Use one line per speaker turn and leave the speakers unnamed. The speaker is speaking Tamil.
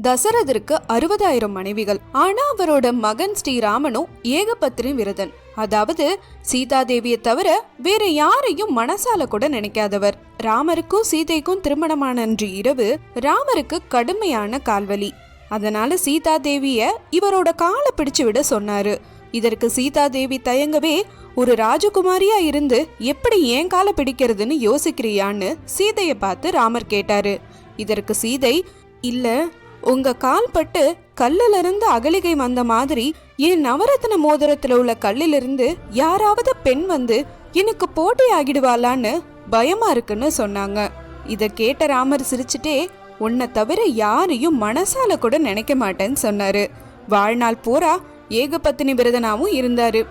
தசரதருக்கு 60,000 மனைவிகள். ஆனா அவரோட மகன் ஸ்ரீராமனும் ஏகபத்தினி விரதன். அதாவது சீதாதேவியை தவிர வேற யாரையும் மனசால கூட நினைக்காதவர். ராமருக்கும் சீதைக்கும் திருமணமான அன்று இரவு ராமருக்கு கடுமையான கால்வலி. அதனால சீதாதேவிய இவரோட காலை பிடிச்சு விட சொன்னாரு. இதற்கு சீதாதேவி தயங்கவே, ஒரு ராஜகுமாரியா இருந்து எப்படி ஏன் காலை பிடிக்கிறதுன்னு யோசிக்கிறியான்னு சீதைய பார்த்து ராமர் கேட்டாரு. இதற்கு சீதை, இல்ல, உங்க கால் பட்டு கல்லுல இருந்து அகலிகை வந்த மாதிரி என் நவரத்ன மோதிரத்துல உள்ள கல்லிலிருந்து யாராவது பெண் வந்து எனக்கு போட்டி ஆகிடுவாளான்னு பயமா இருக்குன்னு சொன்னாங்க. இத கேட்ட ராமர் சிரிச்சுட்டே, உன்னை தவிர யாரையும் மனசால கூட நினைக்க மாட்டேன்னு சொன்னாரு. வாழ்நாள் பூரா ஏகபத்தினி விரதனாவும் இருந்தாரு.